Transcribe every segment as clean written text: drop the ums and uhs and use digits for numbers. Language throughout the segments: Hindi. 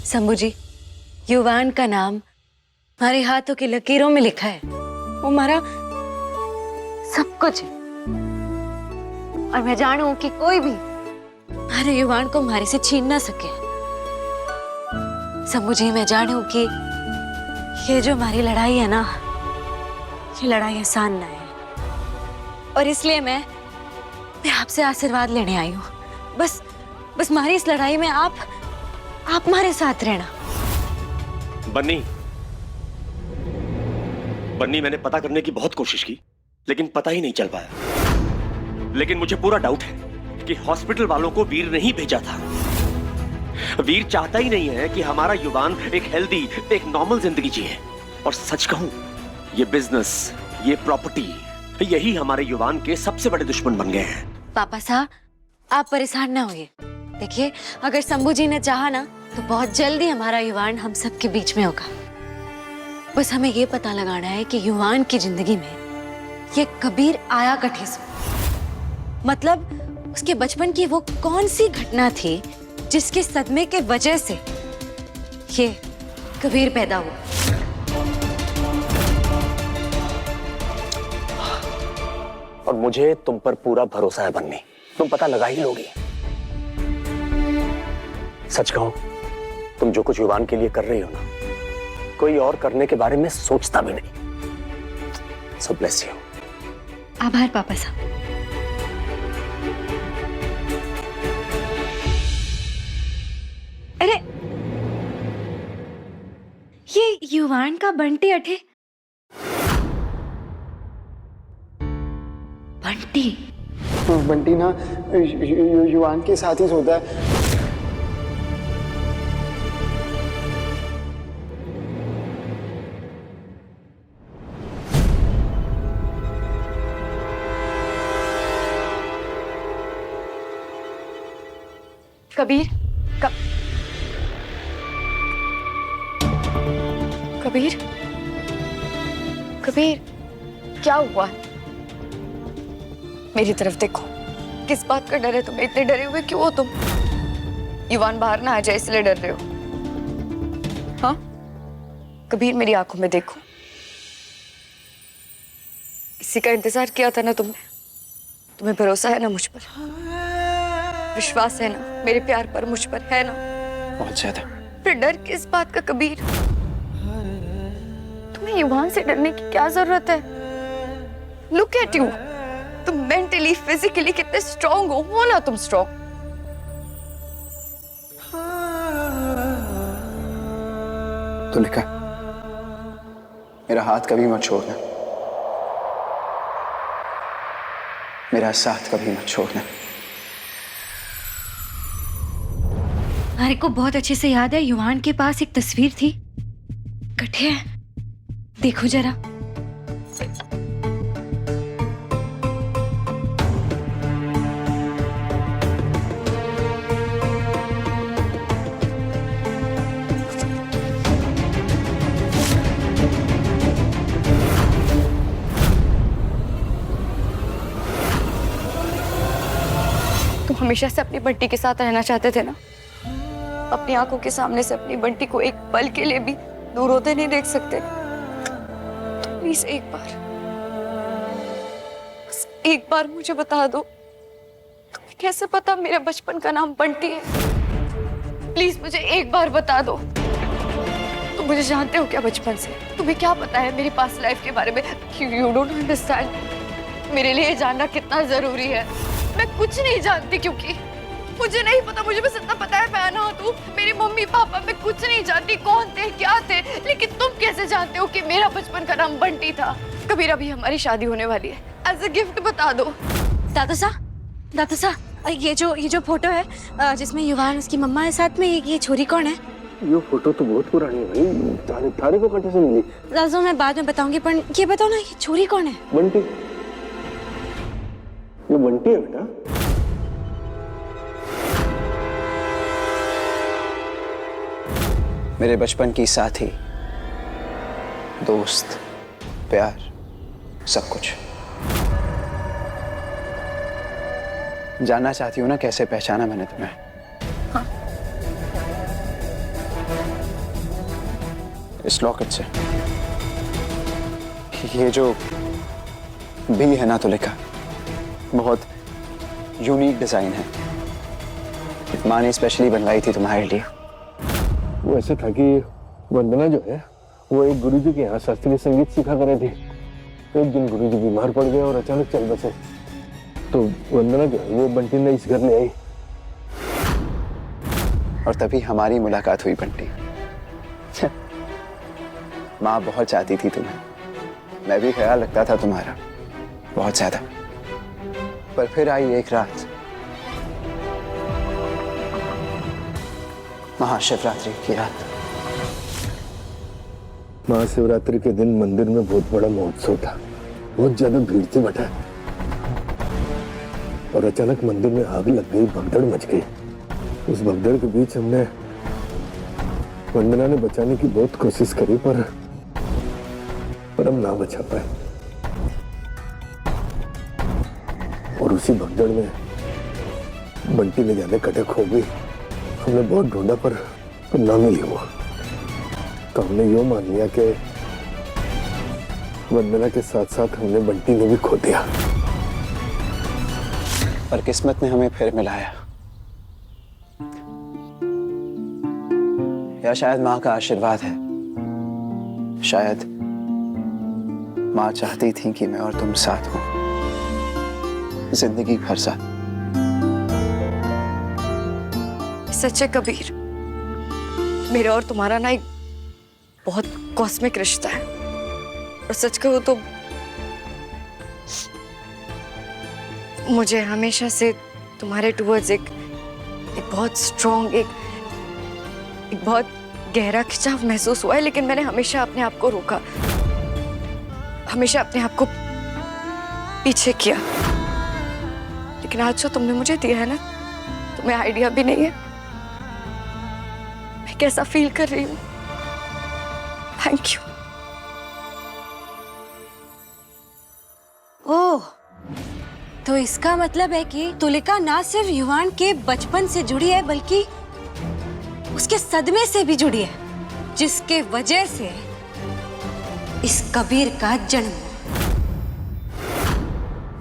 शंभू जी, युवान का नाम हमारे हाथों की लकीरों में लिखा है। वो हमारा सब कुछ है और मैं जानू कि कोई भी हमारे युवान को हमारे से छीन ना सके। शंभू जी, मैं जानू कि ये जो हमारी लड़ाई है ना, ये लड़ाई आसान ना है और इसलिए मैं आपसे आशीर्वाद लेने आई हूँ। बस हमारी इस लड़ाई में आप हमारे साथ रहना। बन्नी, मैंने पता करने की बहुत कोशिश की लेकिन पता ही नहीं चल पाया। लेकिन मुझे पूरा डाउट है कि हॉस्पिटल वालों को वीर नहीं भेजा था। वीर चाहता ही नहीं है कि हमारा युवान एक हेल्दी, एक नॉर्मल जिंदगी जिए। और सच कहूं, ये बिजनेस, ये प्रॉपर्टी, यही हमारे युवान के सबसे बड़े दुश्मन बन गए हैं। पापा साहब, आप परेशान ना होइए। देखिए, अगर शंभू जी ने चाहा ना तो बहुत जल्दी हमारा युवान हम सबके बीच में होगा। बस हमें ये पता लगाना है कि युवान की जिंदगी में ये कबीर आया कठे से, मतलब उसके बचपन की वो कौन सी घटना थी जिसके सदमे के वजह से ये कबीर पैदा हुआ। और मुझे तुम पर पूरा भरोसा है बन्नी, तुम पता लगा ही लोगी। सच कहूं, तुम जो कुछ युवान के लिए कर रही हो ना, कोई और करने के बारे में सोचता भी नहीं। सो ब्लेस यू। आभार पापा साहब। अरे, ये युवान का बंटी अठे। बंटी? बंटी ना युवान के साथ ही सोता है। कबीर, कबीर, कबीर, क्या हुआ? मेरी तरफ देखो। किस बात का डर है तुम्हें? इतने डरे हुए क्यों हो तुम? युवान बाहर ना आ जाए इसलिए डर रहे हो? हाँ कबीर, मेरी आंखों में देखो। इसी का इंतजार किया था ना तुमने? तुम्हें भरोसा है ना मुझ पर? विश्वास है ना मेरे प्यार पर, मुझ पर है ना? बहुत ज्यादा। फिर डर किस बात का कबीर? तुम्हें युवान से डरने की क्या जरूरत है? लुक एट यू, तुम मेंटली, फिजिकली कितने स्ट्रांग हो ना तुम स्ट्रांग। तुलिका, मेरा हाथ कभी मत छोड़ना, मेरा साथ कभी मत छोड़ना। हमारे को बहुत अच्छे से याद है, युवान के पास एक तस्वीर थी। कठे है, देखो जरा। तुम हमेशा से अपनी बंटी के साथ रहना चाहते थे ना? अपनी आंखों के सामने से अपनी बंटी को एक पल के लिए भी दूर होते नहीं देख सकते? तो प्लीज एक बार, बस एक बार मुझे बता दो, तुम्हें कैसे पता मेरे बचपन का नाम बंटी है? प्लीज मुझे एक बार बता दो। तुम मुझे जानते हो क्या बचपन से? तुम्हें क्या पता है मेरी पास्ट लाइफ के बारे में? You don't understand. मेरे लिए जानना कितना जरूरी है। मैं कुछ नहीं जानती क्योंकि मुझे नहीं पता। मुझे बस इतना पता है मैं अनाथ हूँ, मेरी मम्मी पापा, मैं कुछ नहीं जानती कौन थे क्या थे। लेकिन तुम कैसे जानते हो कि मेरा बचपन का नाम बंटी था? कबीर, अभी हमारी शादी होने वाली है, एज अ गिफ्ट बता दो। दादा सा, ये जो फोटो है जिसमें युवान उसकी मम्मा है साथ में, ये छोरी कौन है? ये फोटो तो बहुत पुरानी है भाई, थारे को कहाँ से मिली? दादा, मैं बाद में बताऊंगी, पर ये बताओ ना, ये छोरी कौन है? बंटी, ये बंटी है बेटा। मेरे बचपन की साथी, दोस्त, प्यार, सब कुछ। जानना चाहती हूँ ना कैसे पहचाना मैंने तुम्हें? हाँ। इस लॉकेट से। ये जो बी है ना तुलिका, बहुत यूनिक डिजाइन है। माँ ने स्पेशली बनवाई थी तुम्हारे लिए। वो ऐसा था कि वंदना जो है वो एक गुरुजी के यहाँ शास्त्रीय संगीत सीखा करे थी। एक दिन गुरुजी बीमार पड़ गए और अचानक चल बसे। तो वंदना जो है वो बंटी ने इस घर ले आई और तभी हमारी मुलाकात हुई बंटी। माँ बहुत चाहती थी तुम्हें, मैं भी ख्याल रखता था तुम्हारा बहुत ज्यादा। पर फिर आई एक रात, महाशिवरात्रि की रात। महाशिवरात्रि के दिन मंदिर में बहुत बड़ा महोत्सव था। बहुत ज्यादा भीड़ थी बटा। और अचानक मंदिर में आग लग गई, भगदड़ मच गई। उस भगदड़ के बीच हमने वंदना ने बचाने की बहुत कोशिश करी, पर हम ना बचा पाए। और उसी भगदड़ में बंटी ने जाने कटे खो गई। हमने बहुत ढूंढा पर ना मिली वो। तो हमने यूं मान लिया कि वंदना के साथ साथ हमने बंटी ने भी खो दिया। पर किस्मत ने हमें फिर मिलाया, या शायद माँ का आशीर्वाद है। शायद माँ चाहती थी कि मैं और तुम साथ हो, जिंदगी भर साथ। सच है कबीर, मेरा और तुम्हारा ना एक बहुत कॉस्मिक रिश्ता है। और सच कहूं तो मुझे हमेशा से तुम्हारे टुवर्ड्स एक बहुत स्ट्रॉन्ग, एक बहुत गहरा खिंचाव महसूस हुआ है। लेकिन मैंने हमेशा अपने आप को रोका, हमेशा अपने आप को पीछे किया। लेकिन आज जो तुमने मुझे दिया है ना, तुम्हें आइडिया भी नहीं है मैं कैसा फील कर रही हूँ। Thank you. ओह, तो इसका मतलब है कि तुलिका ना सिर्फ युवान के बचपन से जुड़ी है बल्कि उसके सदमे से भी जुड़ी है, जिसके वजह से इस कबीर का जन्म हुआ।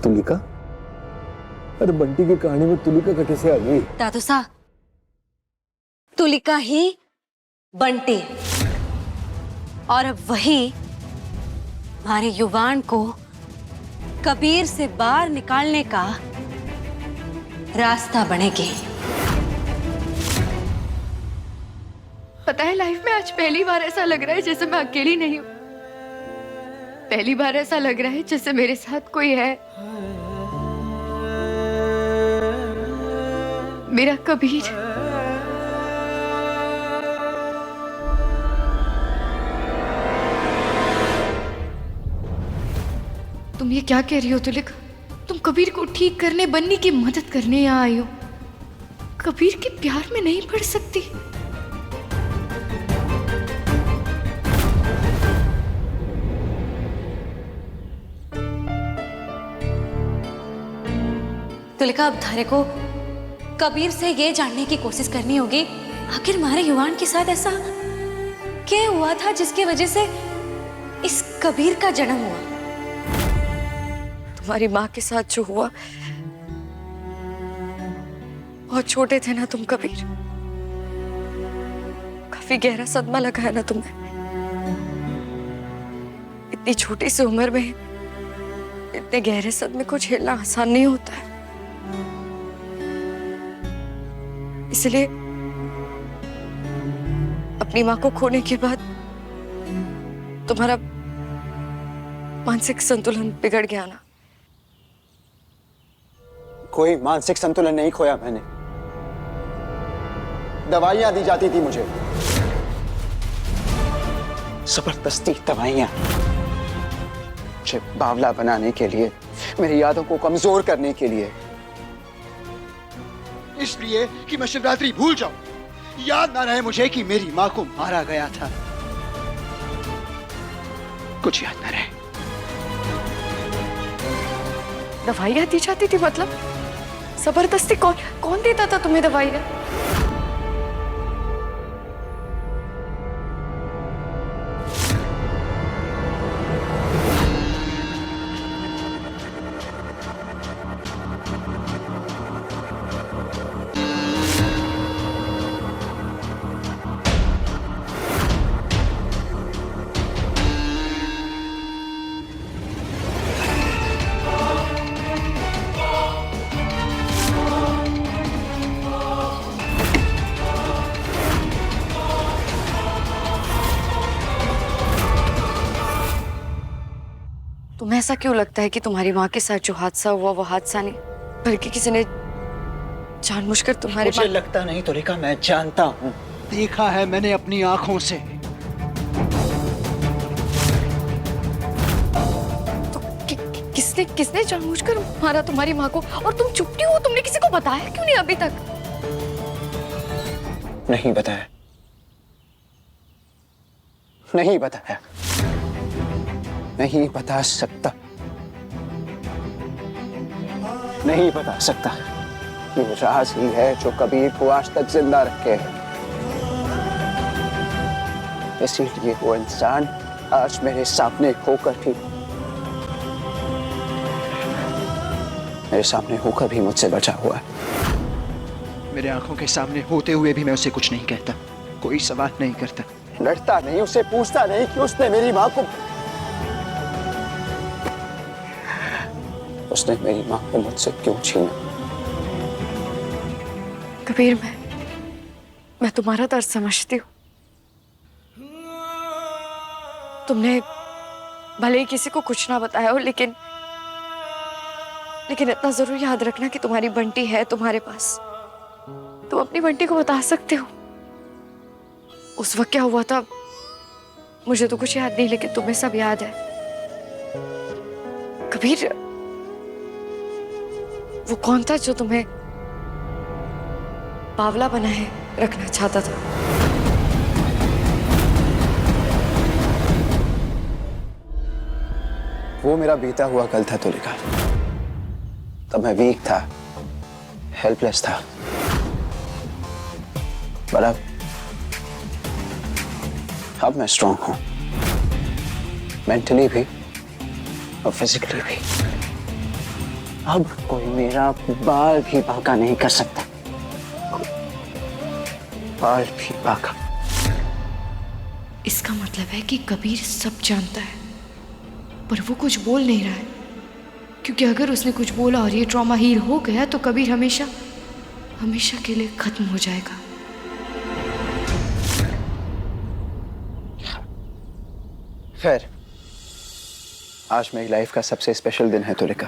तुलिका? अरे बंटी की कहानी में तुलिका कटे से आ गई। दादू साहब, तुलिका ही बंटी है और अब वही हमारे युवान को कबीर से बाहर निकालने का रास्ता बनेगी। पता है, लाइफ में आज पहली बार ऐसा लग रहा है जैसे मैं अकेली नहीं हूँ। पहली बार ऐसा लग रहा है जैसे मेरे साथ कोई है, मेरा कबीर। तुम ये क्या कह रही हो तुलिका? तुम कबीर को ठीक करने, बन्नी की मदद करने यहाँ आई हो। कबीर के प्यार में नहीं पड़ सकती। तुलिका, अब धारे को कबीर से ये जानने की कोशिश करनी होगी आखिर हमारे युवान के साथ ऐसा क्या हुआ था जिसकी वजह से इस कबीर का जन्म हुआ। तुम्हारी माँ के साथ जो हुआ, बहुत छोटे थे ना तुम कबीर। काफी गहरा सदमा लगा है ना तुम्हें। इतनी छोटी सी उम्र में इतने गहरे सदमे को झेलना आसान नहीं होता है। इसलिए अपनी माँ को खोने के बाद तुम्हारा मानसिक संतुलन बिगड़ गया ना। कोई मानसिक संतुलन नहीं खोया मैंने। दवाइयां दी जाती थी मुझे, जबरदस्ती दवाइयां, मुझे बावला बनाने के लिए, मेरी यादों को कमजोर करने के लिए। इसलिए कि मैं शिवरात्रि भूल जाऊं, याद ना रहे मुझे कि मेरी मां को मारा गया था। कुछ याद ना रहे। दवाइयाँ दी जाती थी मतलब? जबरदस्ती कौन देता था तुम्हें दवाइयाँ? ऐसा क्यों लगता है कि तुम्हारी माँ के साथ जो हादसा हुआ वो हादसा नहीं, बल्कि किसी ने जानबूझकर तुम्हारे मुझे लगता नहीं तुलिका, मैं जानता हूँ। देखा है मैंने अपनी आंखों से। तो किसने जानबूझकर मारा तुम्हारी माँ को? और तुम चुप क्यों हो? तुमने किसी को बताया क्यों नहीं अभी तक? नहीं बताया, नहीं बताया, नहीं बता सकता, नहीं बता सकता। ये राज ही है जो कबीर को आज तक जिंदा रखे है। इसीलिए वो इंसान आज मेरे सामने होकर भी मुझसे बचा हुआ है। मेरे आंखों के सामने होते हुए भी मैं उसे कुछ नहीं कहता, कोई सवाल नहीं करता, लड़ता नहीं, उसे पूछता नहीं कि उसने मेरी माँ को मुझसे क्यों छीना। कबीर, मैं तुम्हारा दर्द समझती हूँ। तुमने भले ही किसी को कुछ ना बताया हो, लेकिन इतना जरूर याद रखना कि तुम्हारी बंटी है तुम्हारे पास। तुम अपनी बंटी को बता सकते हो। उस वक्त क्या हुआ था मुझे तो कुछ याद नहीं, लेकिन तुम्हें सब याद है। कबीर, वो कौन था जो तुम्हें बावला बनाए रखना चाहता था? वो मेरा बीता हुआ कल था तुलिका। तब मैं वीक था, हेल्पलेस था, पर अब मैं स्ट्रांग हूं, मेंटली भी और फिजिकली भी। अब कोई मेरा बाल भी बांका नहीं कर सकता, बाल भी बांका। इसका मतलब है कि कबीर सब जानता है, पर वो कुछ बोल नहीं रहा है, क्योंकि अगर उसने कुछ बोला और ये ट्रॉमा हील हो गया तो कबीर हमेशा के लिए खत्म हो जाएगा। खैर, आज मेरी लाइफ का सबसे स्पेशल दिन है तुलिका।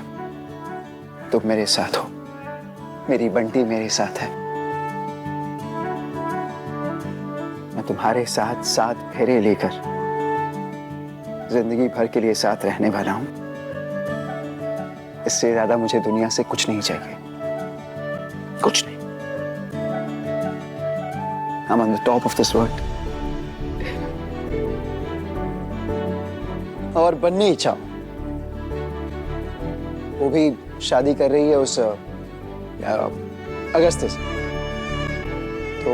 तुम मेरे साथ हो, मेरी बंटी मेरे साथ है। मैं तुम्हारे साथ 7 फेरे लेकर जिंदगी भर के लिए साथ रहने वाला हूं। इससे ज्यादा मुझे दुनिया से कुछ नहीं चाहिए, कुछ नहीं। I'm on the top of this world। और बन्नी चाहो, वो भी शादी कर रही है उस अगस्त से, तो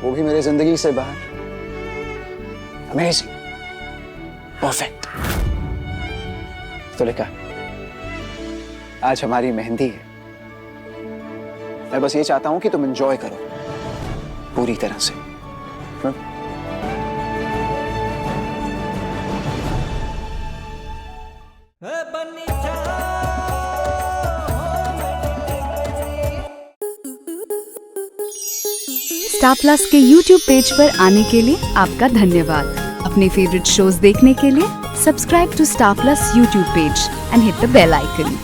वो भी मेरे जिंदगी से बाहर। Amazing, perfect. तुलिका, आज हमारी मेहंदी है। मैं बस ये चाहता हूं कि तुम एंजॉय करो पूरी तरह से। स्टार प्लस के YouTube पेज पर आने के लिए आपका धन्यवाद। अपने फेवरेट शोज देखने के लिए subscribe to star plus YouTube page and hit the bell icon.